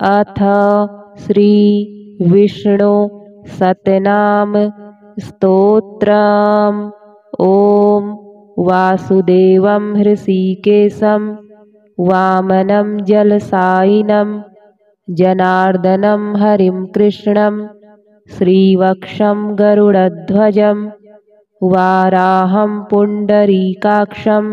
अथ श्री विष्णु सतनाम स्तोत्रम्। ॐ वासुदेवं हृषीकेशं वामनं जलसायिनं जनार्दनं हरिं कृष्णं श्रीवक्षं गरुडध्वजं वाराहं पुण्डरीकाक्षं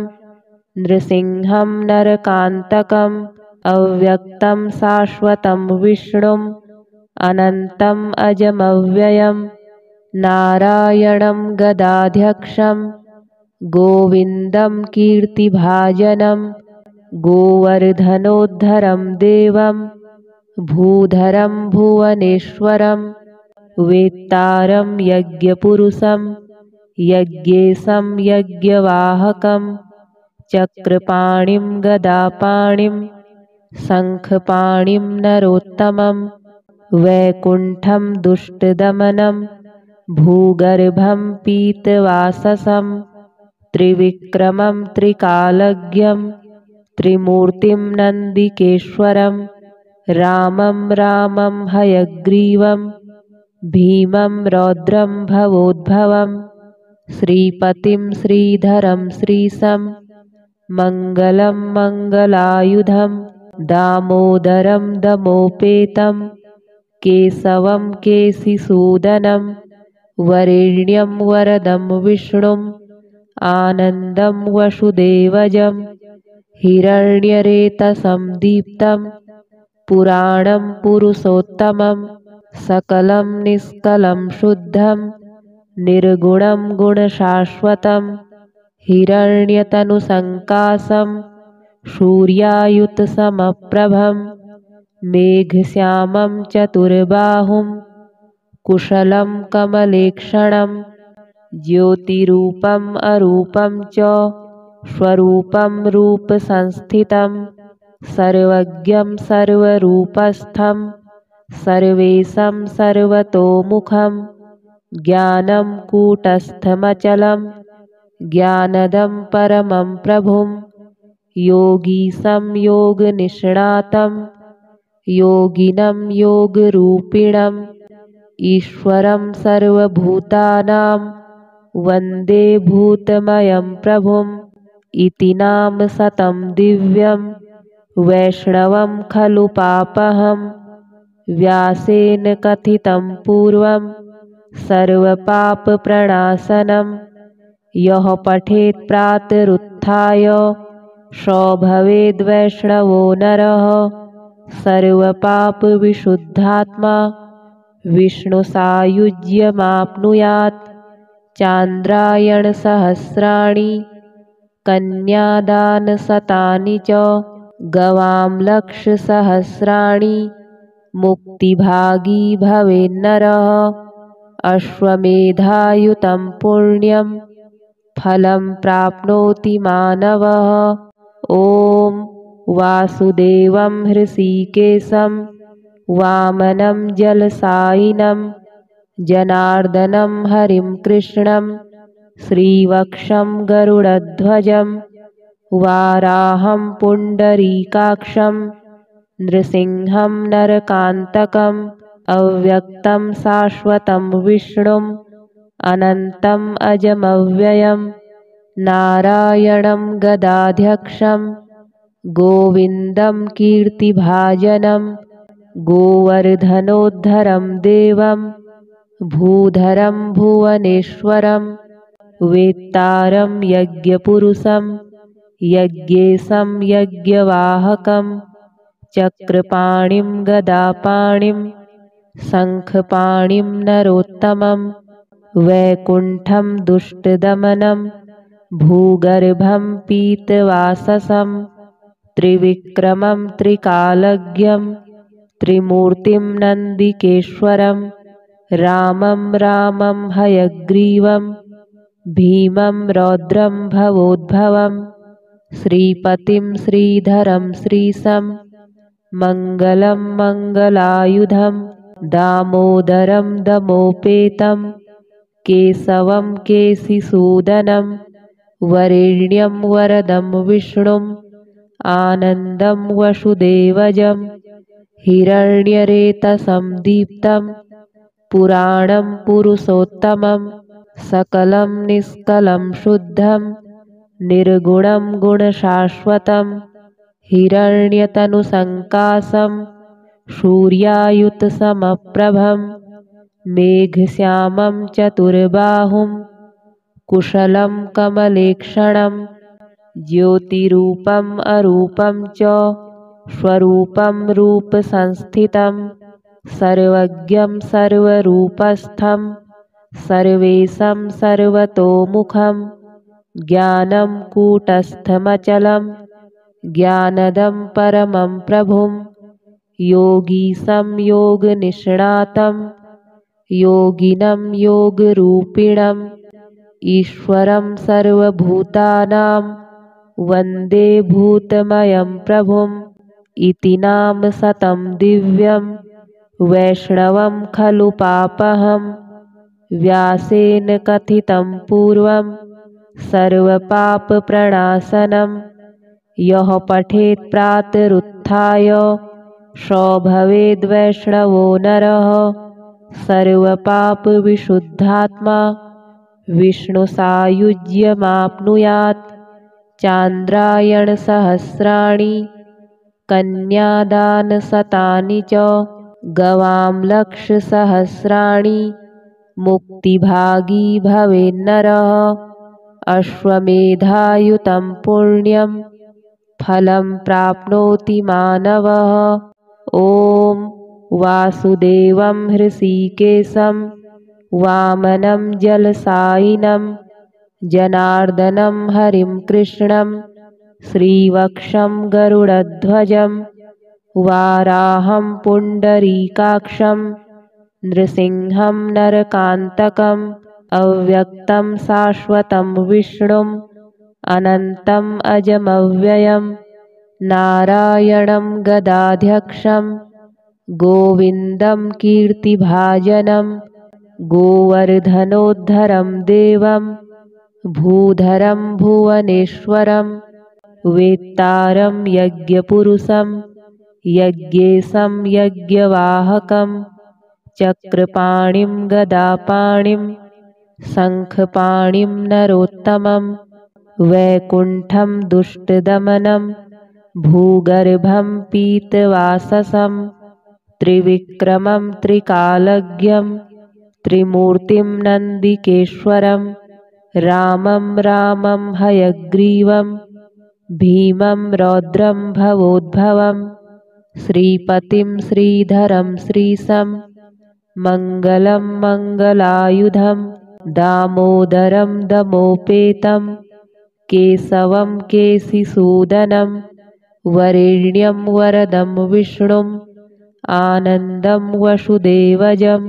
नृसिंहं नरकान्तकम् अव्यक्तं शाश्वतं विष्णुम् अनन्तम् अजमव्ययं नारायणं गदाध्यक्षं गोविन्दं कीर्तिभाजनं गोवर्धनोद्धरं देवं भूधरं भुवनेश्वरं वेत्तारं यज्ञपुरुषं यज्ञेशं यज्ञवाहकं चक्रपाणिं गदापाणिं शङ्खपाणिं नरोत्तमं वैकुण्ठं दुष्टदमनं भूगर्भं पीतवाससं त्रिविक्रमं त्रिकालज्ञं त्रिमूर्तिं नन्दिकेश्वरं रामं रामं हयग्रीवं भीमं रौद्रं भवोद्भवं श्रीपतिं श्रीधरं श्रीशं मङ्गलं मङ्गलायुधं दामोदरं दमोपेतं केशवं केशिसूदनं वरेण्यं वरदं विष्णुम् आनन्दं वसुदेवजं हिरण्यरेतसं दीप्तं पुराणं पुरुषोत्तमं सकलं निष्कलं शुद्धं निर्गुणं गुणशाश्वतं हिरण्यतनुसङ्काशं सूर्यायुतसमप्रभं मेघश्यामं चतुर्बाहुं कुशलं कमलेक्षणं ज्योतिरूपम् अरूपं च स्वरूपं रूपसंस्थितं सर्वज्ञं सर्वरूपस्थं सर्वेशं सर्वतोमुखं ज्ञानं कूटस्थमचलं ज्ञानदं परमं प्रभुं योगीशं योगनिष्णातं योगिनं योगरूपिणम् ईश्वरं सर्वभूतानां वन्दे भूतमयं प्रभुम् इति नाम शतं दिव्यं वैष्णवं खलु पापहं व्यासेन कथितं पूर्वं सर्वपापप्रणाशनं यः पठेत् प्रातरुत्थाय सो भवेद्वैष्णवो नरः सर्वपापविशुद्धात्मा विष्णुसायुज्यमाप्नुयात् चान्द्रायणसहस्राणि कन्यादानशतानि च गवां लक्षसहस्राणि मुक्तिभागी भवेन्नरः अश्वमेधायुतं पुण्यं फलं प्राप्नोति मानवः ॐ वासुदेवं हृषीकेशं वामनं जलसायिनं जनार्दनं हरिं कृष्णं श्रीवक्षं गरुडध्वजं वाराहं पुण्डरीकाक्षं नृसिंहं नरकान्तकम् अव्यक्तं शाश्वतं विष्णुम् अनन्तम् अजमव्ययं नारायणं गदाध्यक्षं गोविन्दं कीर्तिभाजनं गोवर्धनोद्धरं देवं भूधरं भुवनेश्वरं वेत्तारं यज्ञपुरुषं यज्ञेशं यज्ञवाहकं चक्रपाणिं गदापाणिं शङ्खपाणिं नरोत्तमं वैकुण्ठं दुष्टदमनं भूगर्भं पीतवाससं त्रिविक्रमं त्रिकालज्ञं त्रिमूर्तिं नन्दिकेश्वरं रामं रामं हयग्रीवं भीमं रौद्रं भवोद्भवं श्रीपतिं श्रीधरं श्रीशं मङ्गलं मङ्गलायुधं दामोदरं दमोपेतं केशवं केशिसूदनं वरेण्यं वरदं विष्णुम् आनन्दं वसुदेवजं हिरण्यरेतसं दीप्तं पुराणं पुरुषोत्तमं सकलं निष्कलं शुद्धं निर्गुणं गुणशाश्वतं हिरण्यतनुसङ्कासं सूर्यायुतसमप्रभं मेघश्यामं चतुर्बाहुं कुशलं कमलेक्षणं ज्योतिरूपम् अरूपं च स्वरूपं रूपसंस्थितं सर्वज्ञं सर्वरूपस्थं सर्वेशं सर्वतोमुखं ज्ञानं कूटस्थमचलं ज्ञानदं परमं प्रभुं योगीशं योगनिष्णातं योगिनं योगरूपिणम् ईश्वरं सर्वभूतानां वन्दे भूतमयं प्रभुम् इति नाम शतं दिव्यं वैष्णवं खलु पापहं व्यासेन कथितं पूर्वं सर्वपापप्रणाशनं यः पठेत् प्रातरुत्थाय सो भवेद्वैष्णवो नरः सर्वपापविशुद्धात्मा विष्णुसायुज्यमाप्नुयात् चान्द्रायणसहस्राणि कन्यादानशतानि च गवां लक्षसहस्राणि मुक्तिभागी भवेन्नरः अश्वमेधायुतं पुण्यं फलं प्राप्नोति मानवः ॐ वासुदेवं हृषीकेशं वामनं जलसायिनं जनार्दनं हरिं कृष्णं श्रीवक्षं गरुडध्वजं वाराहं पुण्डरीकाक्षं नृसिंहं नरकान्तकम् अव्यक्तं शाश्वतं विष्णुम् अनन्तम् अजमव्ययं नारायणं गदाध्यक्षं गोविन्दं कीर्तिभाजनं गोवर्धनोद्धरं देवं भूधरं भुवनेश्वरं वेत्तारं यज्ञपुरुषं यज्ञेशं यज्ञवाहकं चक्रपाणिं गदापाणिं शङ्खपाणिं नरोत्तमं वैकुण्ठं दुष्टदमनं भूगर्भं पीतवाससं त्रिविक्रमं त्रिकालज्ञं त्रिमूर्तिं नन्दिकेश्वरं रामं रामं हयग्रीवं भीमं रौद्रं भवोद्भवं श्रीपतिं श्रीधरं श्रीशं मङ्गलं मङ्गलायुधं दामोदरं दमोपेतं केशवं केशिसूदनं वरेण्यं वरदं विष्णुम् आनन्दं वसुदेवजं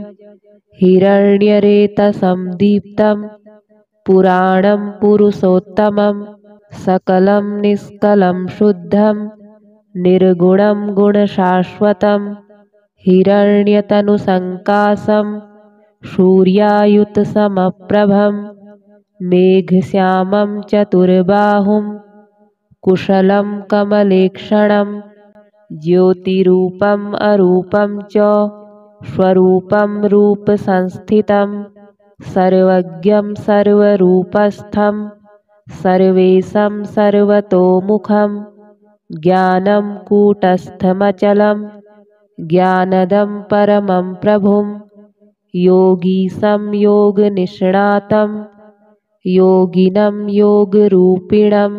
हिरण्यरेतसं दीप्तं पुराणं पुरुषोत्तमं सकलं निष्कलं शुद्धं निर्गुणं गुणशाश्वतं हिरण्यतनुसङ्कासं सूर्यायुतसमप्रभं मेघश्यामं चतुर्बाहुं कुशलं कमलेक्षणं ज्योतिरूपम् अरूपं च स्वरूपं रूपसंस्थितं सर्वज्ञं सर्वरूपस्थं सर्वेशं सर्वतोमुखं ज्ञानं कूटस्थमचलं ज्ञानदं परमं प्रभुं योगीशं योगनिष्णातं योगिनं योगरूपिणम्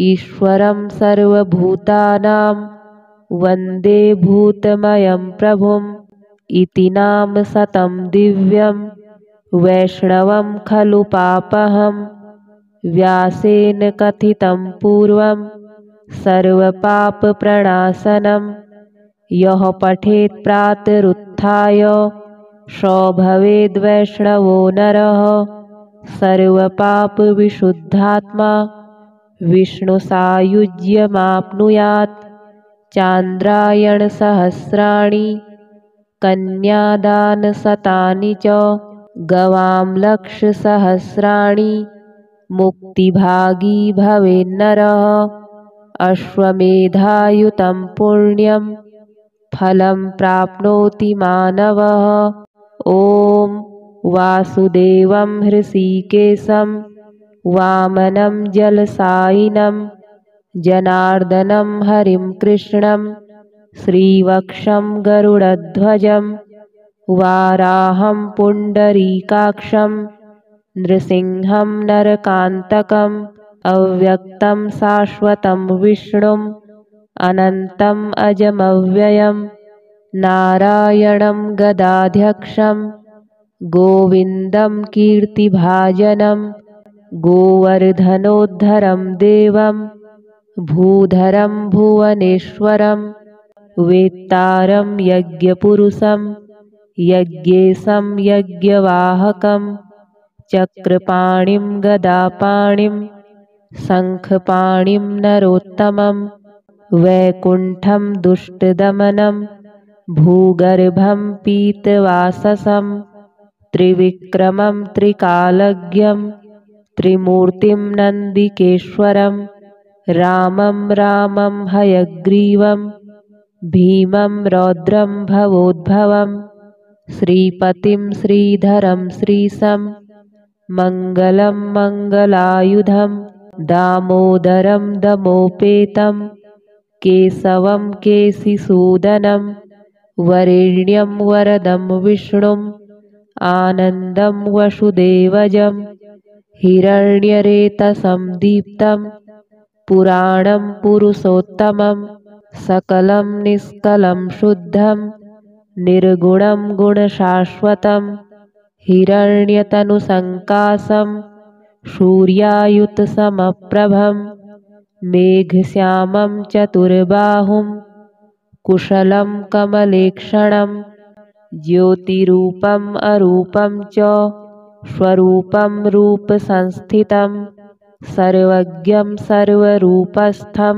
ईश्वरं सर्वभूतानां वन्दे भूतमयं प्रभुम् इति नाम शतं दिव्यं वैष्णवं खलु पापहं व्यासेन कथितं पूर्वं सर्वपापप्रणाशनं यः पठेत् प्रातरुत्थाय सो भवेद्वैष्णवो नरः सर्वपापविशुद्धात्मा विष्णुसायुज्यमाप्नुयात् चान्द्रायणसहस्राणि कन्यादानशतानि च गवां लक्षसहस्राणि मुक्तिभागी भवेन्नरः अश्वमेधायुतं पुण्यं फलं प्राप्नोति मानवः। ॐ वासुदेवं हृषीकेशं वामनं जलसायिनं जनार्दनं हरिं कृष्णं श्रीवक्षं गरुडध्वजं वाराहं पुण्डरीकाक्षं नृसिंहं नरकान्तकम् अव्यक्तं शाश्वतं विष्णुम् अनन्तम् अजमव्ययं नारायणं गदाध्यक्षं गोविन्दं कीर्तिभाजनं गोवर्धनोद्धरं देवं भूधरं भुवनेश्वरं वेत्तारं यज्ञपुरुषं यज्ञेशं यज्ञवाहकं चक्रपाणिं गदापाणिं शङ्खपाणिं नरोत्तमं वैकुण्ठं दुष्टदमनं भूगर्भं पीतवाससं त्रिविक्रमं त्रिकालज्ञं त्रिमूर्तिं नन्दिकेश्वरं रामं रामं हयग्रीवं भीमं रौद्रं भवोद्भवं श्रीपतिं श्रीधरं श्रीशं मङ्गलं मङ्गलायुधं दामोदरं दमोपेतं केशवं केशिसूदनं वरेण्यं वरदं विष्णुम् आनन्दं वसुदेवजं हिरण्यरेतसं दीप्तं पुराणं पुरुषोत्तमं सकलं निष्कलं शुद्धं निर्गुणं गुणशाश्वतं हिरण्यतनुसङ्कासं सूर्यायुतसमप्रभं मेघश्यामं चतुर्बाहुं कुशलं कमलेक्षणं ज्योतिरूपम् अरूपं च स्वरूपं रूपसंस्थितं सर्वज्ञं सर्वरूपस्थं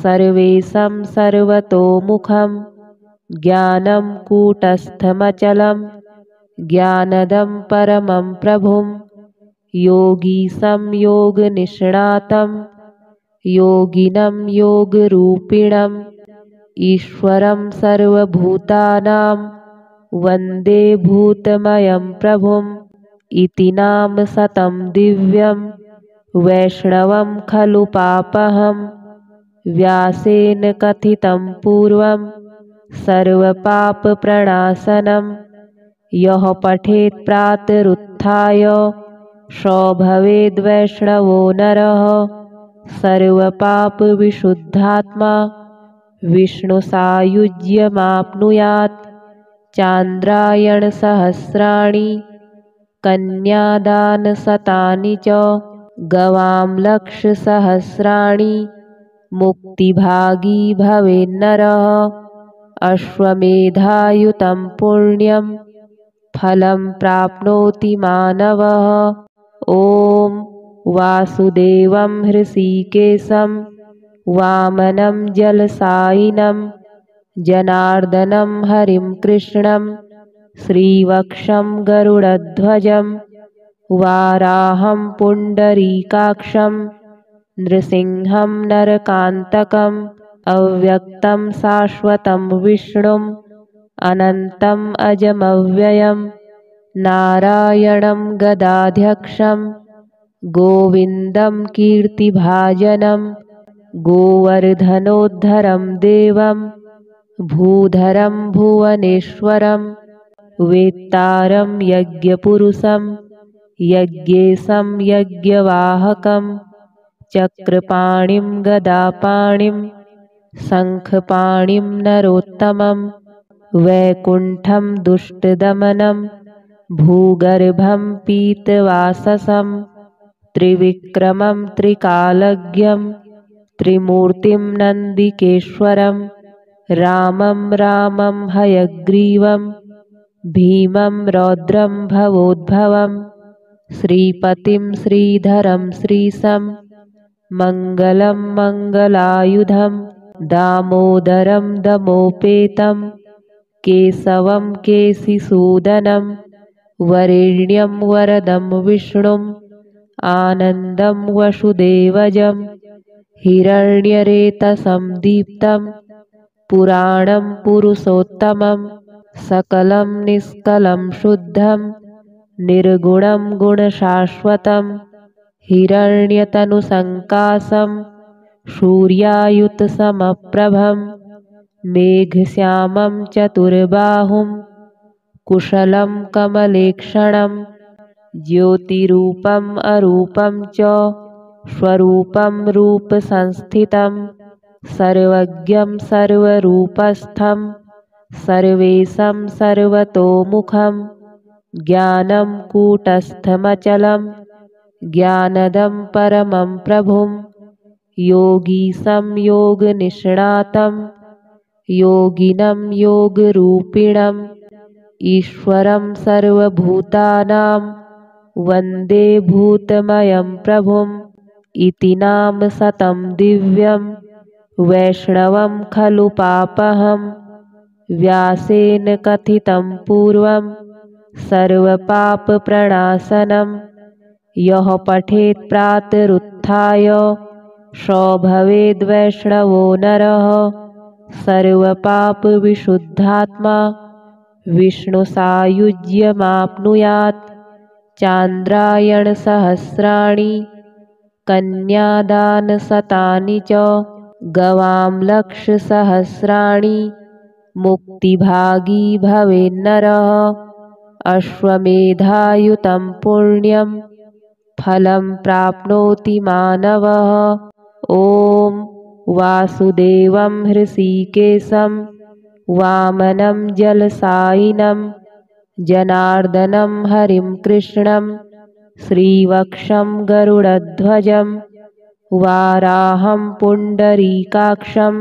सर्वेशं सर्वतोमुखं ज्ञानं कूटस्थमचलं ज्ञानदं परमं प्रभुं योगीशं योगनिष्णातं योगिनं योगरूपिणम् ईश्वरं सर्वभूतानां वन्दे भूतमयं प्रभुम् इति नाम शतं दिव्यं वैष्णवं खलु पापहं व्यासेन कथितं पूर्वं सर्वपापप्रणाशनं यः पठेत् प्रातरुत्थाय सो भवेद्वैष्णवो नरः सर्वपापविशुद्धात्मा विष्णुसायुज्यमाप्नुयात् चान्द्रायणसहस्राणि कन्यादानशतानि च गवां लक्षसहस्राणि मुक्तिभागी भवेन्नरः अश्वमेधायुतं पुण्यं फलं प्राप्नोति मानवः ॐ वासुदेवं हृषीकेशं वामनं जलसायिनं जनार्दनं हरिं कृष्णं श्रीवक्षं गरुडध्वजं वाराहं पुण्डरीकाक्षं नृसिंहं नरकान्तकम् अव्यक्तं शाश्वतं विष्णुम् अनन्तम् अजमव्ययं नारायणं गदाध्यक्षं गोविन्दं कीर्तिभाजनं गोवर्धनोद्धरं देवं भूधरं भुवनेश्वरं वेत्तारं यज्ञपुरुषं यज्ञेशं यज्ञवाहकं चक्रपाणिं गदापाणिं शङ्खपाणिं नरोत्तमं वैकुण्ठं दुष्टदमनं भूगर्भं पीतवाससं त्रिविक्रमं त्रिकालज्ञं त्रिमूर्तिं नन्दिकेश्वरं रामं रामं हयग्रीवं भीमं रौद्रं भवोद्भवं श्रीपतिं श्रीधरं श्रीशं मङ्गलं मङ्गलायुधं दामोदरं दमोपेतं केशवं केशिसूदनं वरेण्यं वरदं विष्णुम् आनन्दं वसुदेवजं हिरण्यरेतसं दीप्तं पुराणं पुरुषोत्तमं सकलं निष्कलं शुद्धं निर्गुणं गुणशाश्वतं हिरण्यतनुसङ्कासं सूर्यायुतसमप्रभं मेघश्यामं चतुर्बाहुं कुशलं कमलेक्षणं ज्योतिरूपम् अरूपं च स्वरूपं रूपसंस्थितं सर्वज्ञं सर्वतोमुखं ज्ञानं कूटस्थमचलं मङ्गलं मङ्गलायुधं दामोदरं दमोपेतं केशवं केशिसूदनं वरेण्यं वरदं विष्णुम् आनन्दं वसुदेवजं हिरण्यरेतसं दीप्तं पुराणं पुरुषोत्तमं सकलं निष्कलं शुद्धं निर्गुणं गुणशाश्वतं हिरण्यतनुसङ्कासं सूर्यायुतसमप्रभं मेघश्यामं चतुर्बाहुं कुशलं कमलेक्षणं ज्योतिरूपम् अरूपं च स्वरूपं रूपसंस्थितं सर्वज्ञं सर्वरूपस्थं सर्वेशं सर्वतोमुखं ज्ञानं कूटस्थमचलं ज्ञानदं परमं प्रभुं योगीशं योगनिष्णातं योगिनं योगरूपिणम् ईश्वरं सर्वभूतानां वन्दे भूतमयं प्रभुम् इति नाम शतं दिव्यं वैष्णवं खलु पापहं व्यासेन कथितं पूर्वं सर्वपापप्रणाशनं यः पठेत् प्रातरुत्थाय सो भवेद्वैष्णवो नरः सर्वपापविशुद्धात्मा विष्णुसायुज्यमाप्नुयात् चान्द्रायणसहस्राणि कन्यादानशतानि च गवां लक्षसहस्राणि मुक्तिभागी भवेन्नरः अश्वमेधायुतं पुण्यं फलं प्राप्नोति मानवः ॐ वासुदेवं हृषीकेशं वामनं जलसायिनं जनार्दनं हरिं कृष्णं श्रीवक्षं गरुडध्वजं वाराहं पुण्डरीकाक्षं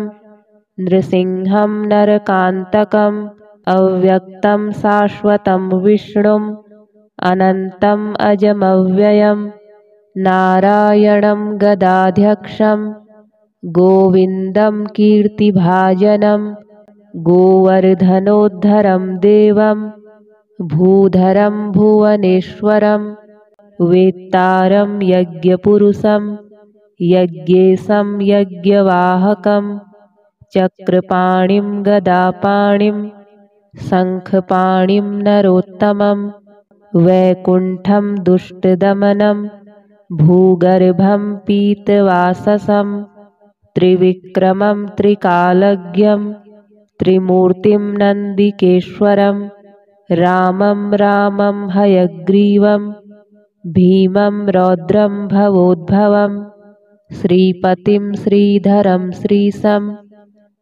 नृसिंहं नरकान्तकम् अव्यक्तं शाश्वतं विष्णुम् अनन्तम् अजमव्ययं नारायणं गदाध्यक्षं गोविन्दं कीर्तिभाजनं गोवर्धनोद्धरं देवं भूधरं भुवनेश्वरं वेत्तारं यज्ञपुरुषं यज्ञेशं यज्ञवाहकं चक्रपाणिं गदापाणिं शङ्खपाणिं नरोत्तमं वैकुण्ठं दुष्टदमनं भूगर्भं पीतवाससं त्रिविक्रमं त्रिकालज्ञं त्रिमूर्तिं नन्दिकेश्वरं रामं रामं हयग्रीवं भीमं रौद्रं भवोद्भवं श्रीपतिं श्रीधरं श्रीशं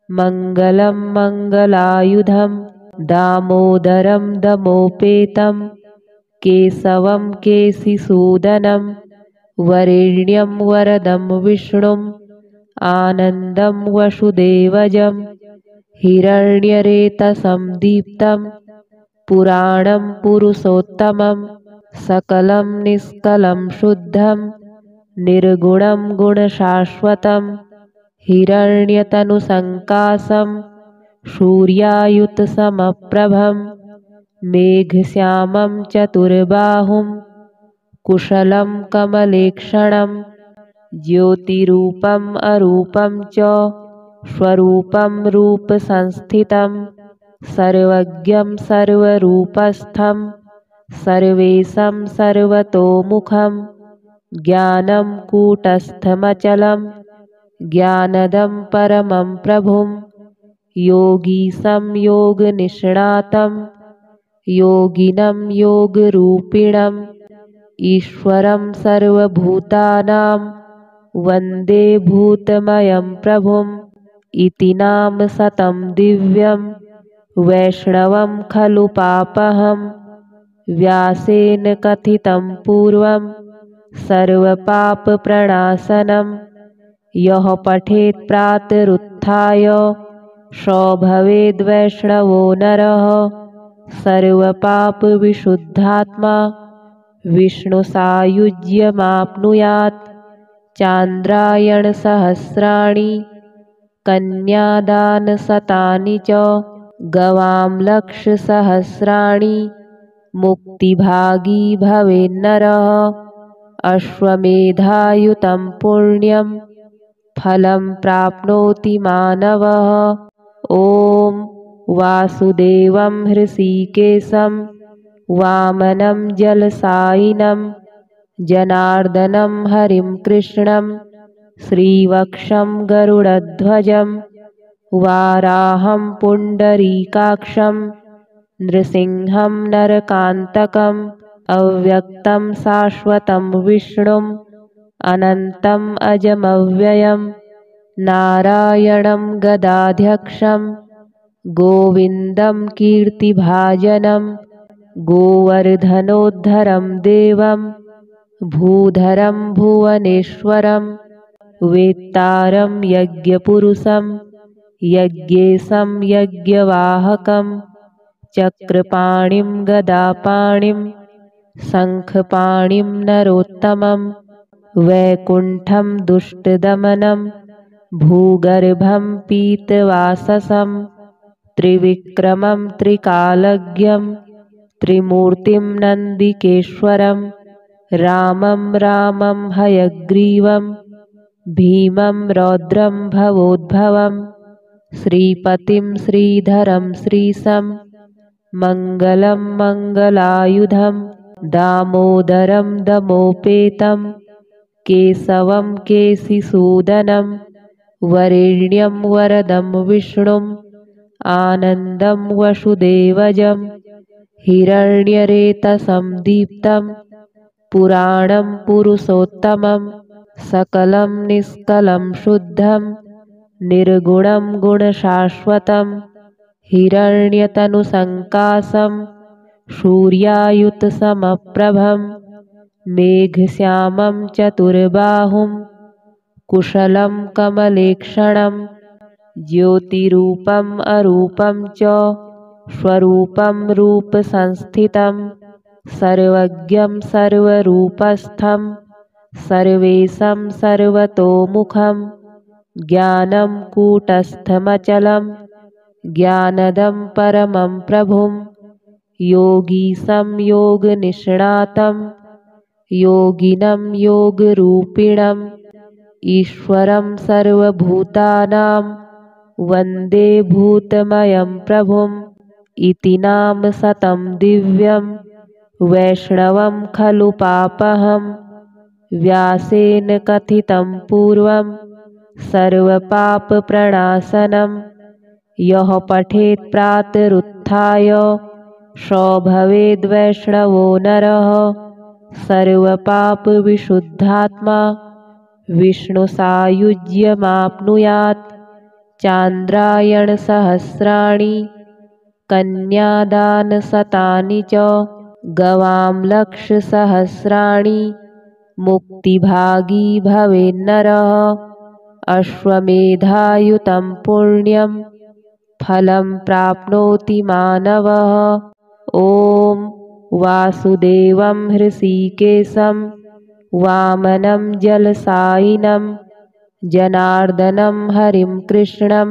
मङ्गलं मङ्गलायुधं दामोदरं दमोपेतं केशवं केशिसूदनं वरेण्यं वरदं विष्णुम् आनन्दं वसुदेवजं हिरण्यरेतसं दीप्तं पुराणं पुरुषोत्तमं सकलं निष्कलं शुद्धं निर्गुणं गुणशाश्वतं हिरण्यतनुसङ्कासं सूर्यायुतसमप्रभं मेघश्यामं चतुर्बाहुं कुशलं कमलेक्षणं ज्योतिरूपम् अरूपं च स्वरूपं रूपसंस्थितं सर्वज्ञं सर्वरूपस्थं सर्वेशं सर्वतोमुखं ज्ञानं कूटस्थमचलं ज्ञानदं परमं प्रभुं योगीशं योगनिष्णातं योगिनं योगरूपिणम् ईश्वरं सर्वभूतानां वन्दे भूतमयं प्रभुम् इति नाम शतं दिव्यं वैष्णवं खलु पापहं व्यासेन कथितं पूर्वं सर्वपापप्रणाशनं यः पठेत् प्रातरुत्थाय सो भवेद्वैष्णवो नरः सर्वपापविशुद्धात्मा विष्णुसायुज्यमाप्नुयात् चान्द्रायणसहस्राणि कन्यादानशतानि च गवां लक्षसहस्राणि मुक्तिभागी भवेन्नरः अश्वमेधायुतं पुण्यं फलं प्राप्नोति मानवः ॐ वासुदेवं हृषीकेशं वामनं जलसायिनं जनार्दनं हरिं कृष्णं श्रीवक्षं गरुडध्वजं वाराहं पुण्डरीकाक्षं नृसिंहं नरकान्तकम् अव्यक्तं शाश्वतं विष्णुम् अनन्तम् अजमव्ययं नारायणं गदाध्यक्षं गोविन्दं कीर्तिभाजनं गोवर्धनोद्धरं देवं भूधरं भुवनेश्वरं वेत्तारं यज्ञपुरुषं यज्ञेशं यज्ञवाहकं चक्रपाणिं गदापाणिं शङ्खपाणिं नरोत्तमं वैकुण्ठं दुष्टदमनं भूगर्भं पीतवाससं त्रिविक्रमं त्रिकालज्ञं त्रिमूर्तिं नन्दिकेश्वरं रामं रामं हयग्रीवं भीमं रौद्रं भवोद्भवं श्रीपतिं श्रीधरं श्रीशं मङ्गलं मङ्गलायुधं दामोदरं दमोपेतं केशवं केशिसूदनं वरेण्यं वरदं विष्णुम् आनन्दं वसुदेवजं हिरण्यरेतसं दीप्तं पुराणं पुरुषोत्तमं सकलं निष्कलं शुद्धं निर्गुणं गुणशाश्वतं हिरण्यतनुसङ्कासं सूर्यायुतसमप्रभं मेघश्यामं चतुर्बाहुं कुशलं कमलेक्षणं ज्योतिरूपम् अरूपं च स्वरूपं रूपसंस्थितं सर्वज्ञं सर्वरूपस्थं सर्वेशं सर्वतोमुखं ज्ञानं कूटस्थमचलं ज्ञानदं परमं प्रभुं योगीशं योगनिष्णातं योगिनं योगरूपिणम् ईश्वरं सर्वभूतानां वन्दे भूतमयं प्रभुम् इति नाम शतं दिव्यं वैष्णवं खलु पापहं व्यासेन कथितं पूर्वं सर्वपापप्रणाशनं यः पठेत् प्रातरुत्थाय सो भवेद्वैष्णवो नरः सर्वपापविशुद्धात्मा विष्णुसायुज्यमाप्नुयात् चान्द्रायणसहस्राणि कन्यादानशतानि च गवां लक्षसहस्राणि मुक्तिभागी भवेन्नरः अश्वमेधायुतं पुण्यं फलं प्राप्नोति मानवः ॐ वासुदेवं हृषीकेशं वामनं जलसायिनं जनार्दनं हरिं कृष्णं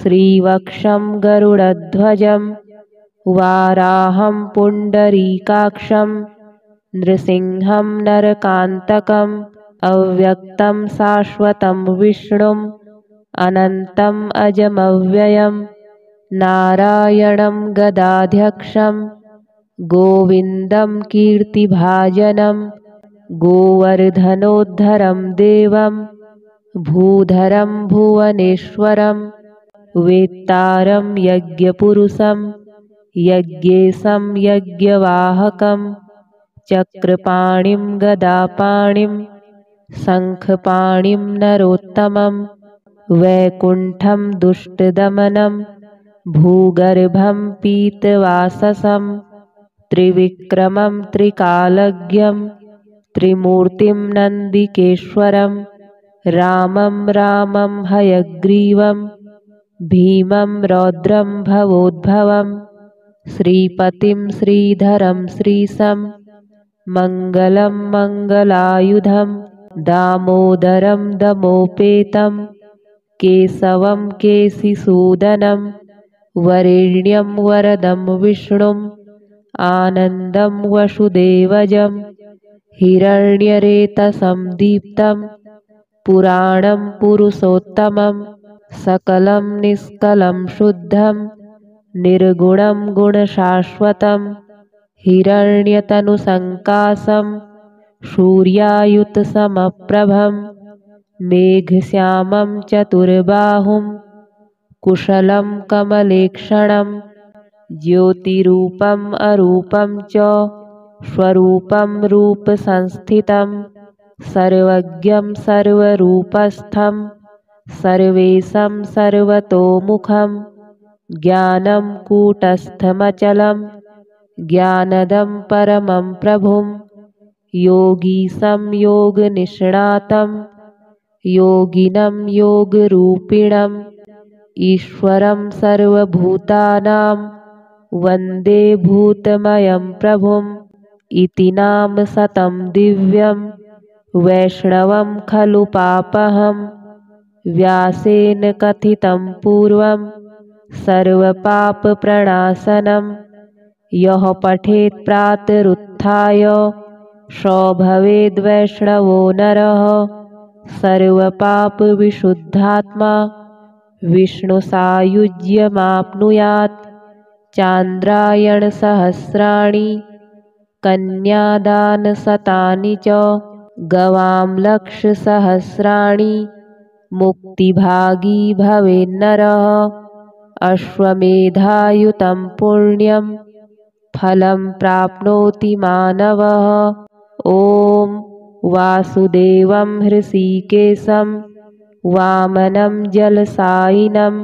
श्रीवक्षं गरुडध्वजं वाराहं पुण्डरीकाक्षं नृसिंहं नरकान्तकम् अव्यक्तं शाश्वतं विष्णुम् अनन्तम् अजमव्ययं नारायणं गदाध्यक्षं गोविन्दं कीर्तिभाजनं गोवर्धनोद्धरं देवं भूधरं भुवनेश्वरं वेत्तारं यज्ञपुरुषं यज्ञेशं यज्ञवाहकं चक्रपाणिं गदापाणिं शङ्खपाणिं नरोत्तमं वैकुण्ठं दुष्टदमनं भूगर्भं पीतवाससं त्रिविक्रमं त्रिकालज्ञं त्रिमूर्तिं नन्दिकेश्वरं रामं रामं हयग्रीवं भीमं रौद्रं भवोद्भवं श्रीपतिं श्रीधरं श्रीशं मङ्गलं मङ्गलायुधं दामोदरं दमोपेतं केशवं केशिसूदनं वरेण्यं वरदं विष्णुम् आनन्दं वसुदेवजं हिरण्यरेतसं दीप्तं पुराणं पुरुषोत्तमं सकलं निष्कलं शुद्धं निर्गुणं गुणशाश्वतं हिरण्यतनुसङ्कासं सूर्यायुतसमप्रभं मेघश्यामं चतुर्बाहुं कुशलं कमलेक्षणं ज्योतिरूपम् अरूपं च स्वरूपं रूपसंस्थितं सर्वज्ञं सर्वरूपस्थं सर्वेशं सर्वतोमुखं ज्ञानं कूटस्थमचलं ज्ञानदं परमं प्रभुं योगीशं योगनिष्णातं योगिनं योगरूपिणम् ईश्वरं सर्वभूतानां वन्दे भूतमयं प्रभुम् इति नाम शतं दिव्यं वैष्णवं खलु पापहं व्यासेन कथितं पूर्वं सर्वपापप्रणाशनं यः पठेत् प्रातरुत्थाय सो भवेद्वैष्णवो नरः सर्वपापविशुद्धात्मा विष्णुसायुज्यमाप्नुयात् चान्द्रायणसहस्राणि कन्यादानशतानि च गवां लक्षसहस्राणि मुक्तिभागी भवेन्नरः अश्वमेधायुतं पुण्यं फलं प्राप्नोति मानवः ॐ वासुदेवं हृषीकेशं वामनं जलसायिनं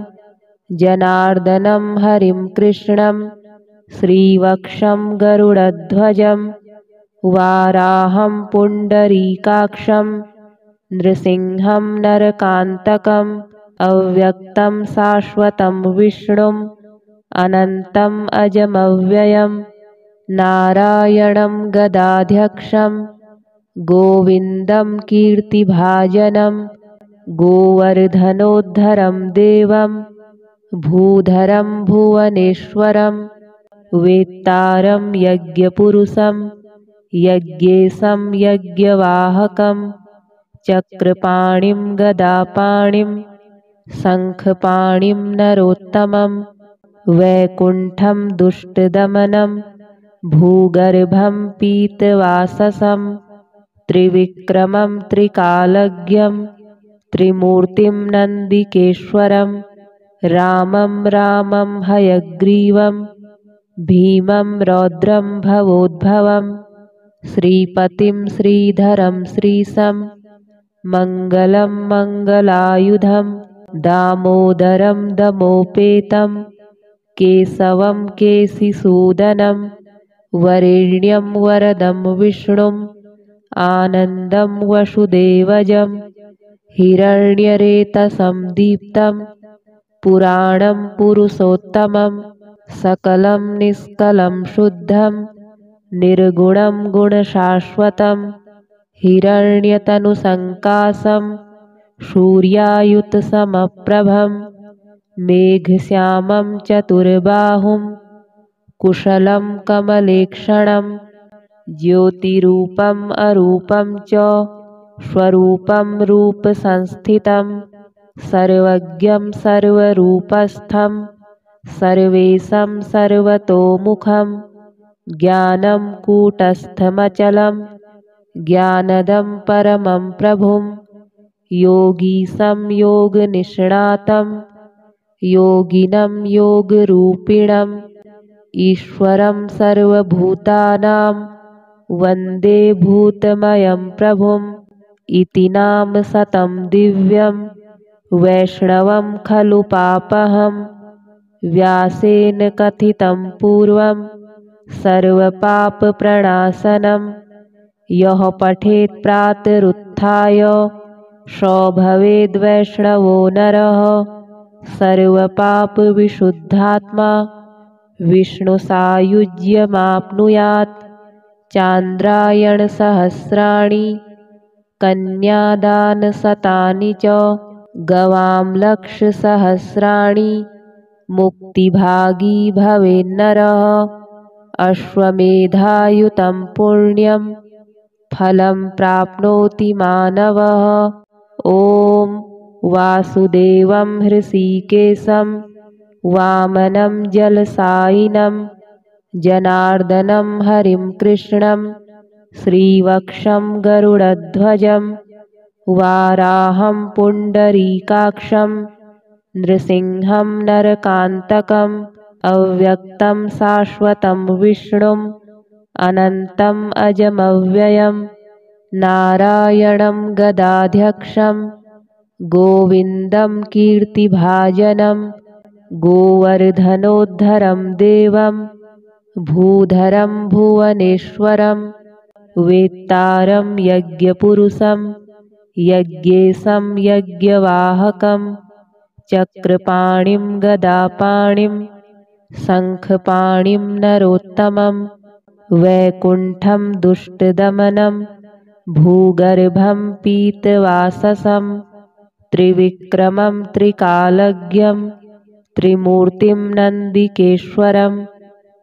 जनार्दनं हरिं कृष्णं श्रीवक्षं गरुडध्वजं वाराहं पुण्डरीकाक्षं नृसिंहं नरकान्तकम् अव्यक्तं शाश्वतं विष्णुम् अनन्तम् अजमव्ययं नारायणं गदाध्यक्षं गोविन्दं कीर्तिभाजनं गोवर्धनोद्धरं देवं भूधरं भुवनेश्वरं वेत्तारं यज्ञपुरुषं यज्ञेशं यज्ञवाहकं चक्रपाणिं गदापाणिं शङ्खपाणिं नरोत्तमं वैकुण्ठं दुष्टदमनं भूगर्भं पीतवाससं त्रिविक्रमं त्रिकालज्ञं त्रिमूर्तिं नन्दिकेश्वरं रामं रामं हयग्रीवं भीमं रौद्रं भवोद्भवं श्रीपतिं श्रीधरं श्रीशं मङ्गलं मङ्गलायुधं दामोदरं दमोपेतं केशवं केशिसूदनं वरेण्यं वरदं विष्णुम् आनन्दं वसुदेवजं हिरण्यरेतसं दीप्तं पुराणं पुरुषोत्तमं सकलं निष्कलं शुद्धं निर्गुणं गुणशाश्वतं हिरण्यतनुसङ्कासं सूर्यायुतसमप्रभं मेघश्यामं चतुर्बाहुं कुशलं कमलेक्षणं ज्योतिरूपम् अरूपं च स्वरूपं रूपसंस्थितं सर्वज्ञं सर्वरूपस्थं सर्वेशं सर्वतोमुखं ज्ञानं कूटस्थमचलं ज्ञानदं परमं प्रभुं योगीशं योगनिष्णातं योगिनं योगरूपिणम् ईश्वरं सर्वभूतानां वन्दे भूतमयं प्रभुम् इति नाम शतं दिव्यं वैष्णवं खलु पापहं व्यासेन कथितं पूर्वं सर्वपापप्रणाशनं यः पठेत् प्रातरुत्थाय सो भवेद्वैष्णवो नरः सर्वपापविशुद्धात्मा विष्णुसायुज्यमाप्नुयात् चान्द्रायणसहस्राणि कन्यादानशतानि च गवां लक्षसहस्राणि मुक्तिभागी भवेन्नरः अश्वमेधायुतं पुण्यं फलं प्राप्नोति मानवः ॐ वासुदेवं हृषीकेशं वामनं जलसायिनं जनार्दनं हरिं कृष्णं श्रीवक्षं गरुडध्वजं वाराहं पुण्डरीकाक्षं नृसिंहं नरकान्तकम् अव्यक्तं शाश्वतं विष्णुम् अनन्तम् अजमव्ययं नारायणं गदाध्यक्षं गोविन्दं कीर्तिभाजनं गोवर्धनोद्धरं देवं भूधरं भुवनेश्वरं वेत्तारं यज्ञपुरुषं यज्ञेशं यज्ञवाहकं चक्रपाणिं गदापाणिं शङ्खपाणिं नरोत्तमं वैकुण्ठं दुष्टदमनं भूगर्भं पीतवाससं त्रिविक्रमं त्रिकालज्ञं त्रिमूर्तिं नन्दिकेश्वरं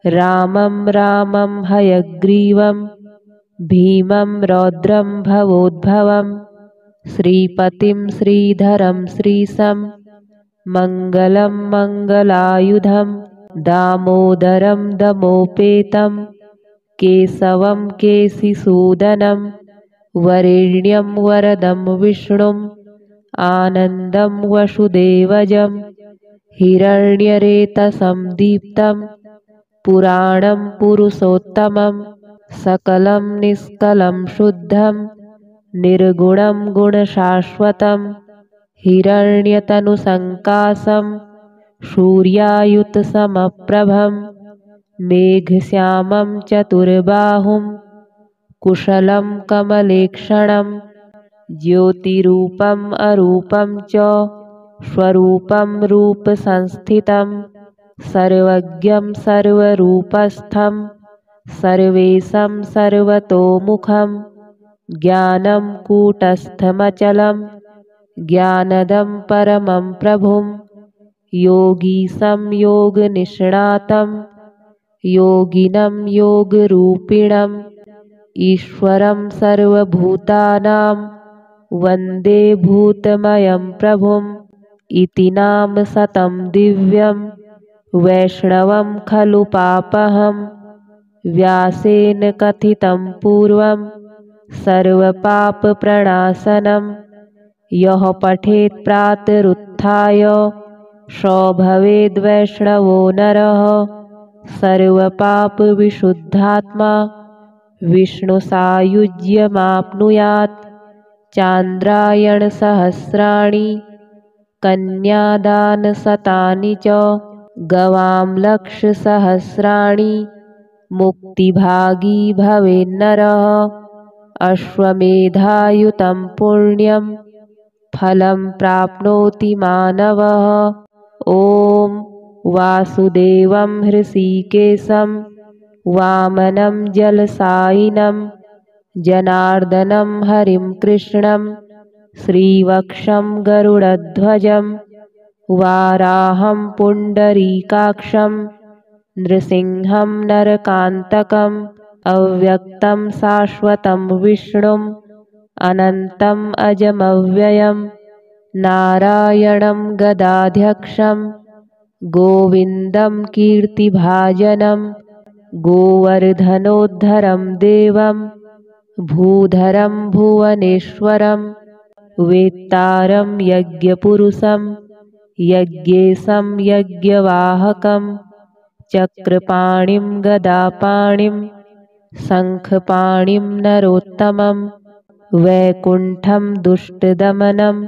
रामं रामं हयग्रीवं भीमं रौद्रं भवोद्भवं श्रीपतिं श्रीधरं श्रीशं मङ्गलं मङ्गलायुधं दामोदरं दमोपेतं केशवं केशिसूदनं वरेण्यं वरदं विष्णुम् आनन्दं वसुदेवजं हिरण्यरेतसं दीप्तं पुराणं पुरुषोत्तमं सकलं निष्कलं शुद्धं निर्गुणं गुणशाश्वतं हिरण्यतनुसङ्कासं सूर्यायुतसमप्रभं मेघश्यामं चतुर्बाहुं कुशलं कमलेक्षणं ज्योतिरूपम् अरूपं च स्वरूपं रूपसंस्थितं सर्वज्ञं सर्वरूपस्थं सर्वेशं सर्वतोमुखं ज्ञानं कूटस्थमचलं ज्ञानदं परमं प्रभुं योगीशं योगनिष्णातं योगिनं योगरूपिणम् ईश्वरं सर्वभूतानां वन्दे भूतमयं प्रभुम् इति नाम शतं दिव्यं वैष्णवं खलु पापहं व्यासेन कथितं पूर्वं सर्वपापप्रणाशनं यः पठेत् प्रातरुत्थाय सो भवेद्वैष्णवो नरः सर्वपापविशुद्धात्मा विष्णुसायुज्यमाप्नुयात् चान्द्रायणसहस्राणि कन्यादानशतानि च गवां लक्षसहस्राणि मुक्तिभागी भवेन्नरः अश्वमेधायुतं पुण्यं फलं प्राप्नोति मानवः ॐ वासुदेवं हृषीकेशं वामनं जलसायिनं जनार्दनं हरिं कृष्णं श्रीवक्षं गरुडध्वजं वाराहं पुण्डरीकाक्षं नृसिंहं नरकान्तकम् अव्यक्तं शाश्वतं विष्णुम् अनन्तम् अजमव्ययं नारायणं गदाध्यक्षं गोविन्दं कीर्तिभाजनं गोवर्धनोद्धरं देवं भूधरं भुवनेश्वरं वेत्तारं यज्ञपुरुषं यज्ञेशं यज्ञवाहकं चक्रपाणिं गदापाणिं शङ्खपाणिं नरोत्तमं वैकुण्ठं दुष्टदमनं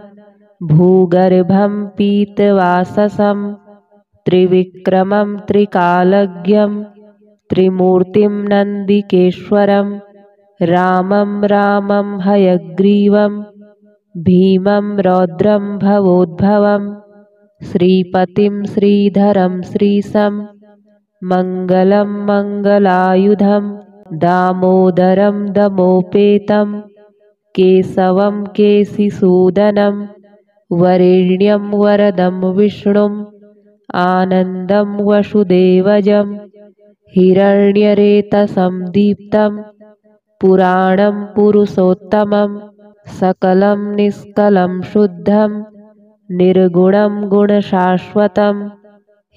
भूगर्भं पीतवाससं त्रिविक्रमं त्रिकालज्ञं त्रिमूर्तिं नन्दिकेश्वरं रामं रामं हयग्रीवं भीमं रौद्रं भवोद्भवं श्रीपतिं श्रीधरं श्रीशं मङ्गलं मङ्गलायुधं दामोदरं दमोपेतं केशवं केशिसूदनं वरेण्यं वरदं विष्णुम् आनन्दं वसुदेवजं हिरण्यरेतसं दीप्तं पुराणं पुरुषोत्तमं सकलं निष्कलं शुद्धं निर्गुणं गुणशाश्वतं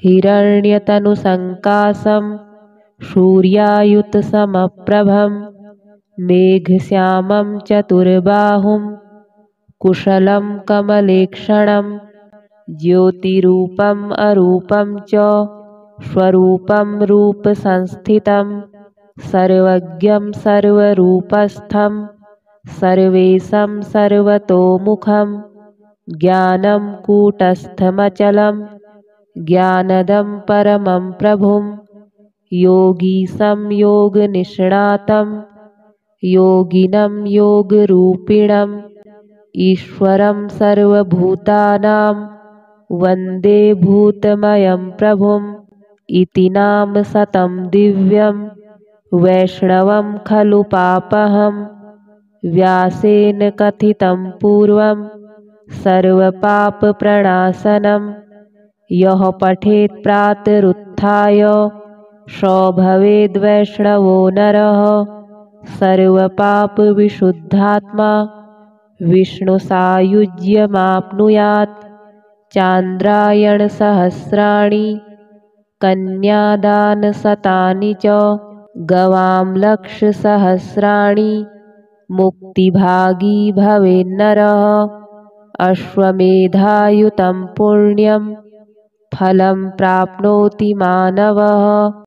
हिरण्यतनुसङ्कासं सूर्यायुतसमप्रभं मेघश्यामं चतुर्बाहुं कुशलं कमलेक्षणं ज्योतिरूपम् अरूपं च स्वरूपं रूपसंस्थितं सर्वज्ञं सर्वरूपस्थं सर्वेशं सर्वतोमुखं ज्ञानं कूटस्थमचलं ज्ञानदं परमं प्रभुं योगीशं योगनिष्णातं योगिनं योगरूपिणम् ईश्वरं सर्वभूतानां वन्दे भूतमयं प्रभुम् इति नाम शतं दिव्यं वैष्णवं खलु पापहं व्यासेन कथितं पूर्वं सर्वपापप्रणाशनं यः पठेत् प्रातरुत्थाय सो भवेद्वैष्णवो नरः सर्वपापविशुद्धात्मा विष्णुसायुज्यमाप्नुयात् चान्द्रायणसहस्राणि कन्यादानशतानि च गवां लक्षसहस्राणि मुक्तिभागी भवेन्नरः अश्वमेधायुतं पुण्यं फलं प्राप्नोति मानवः।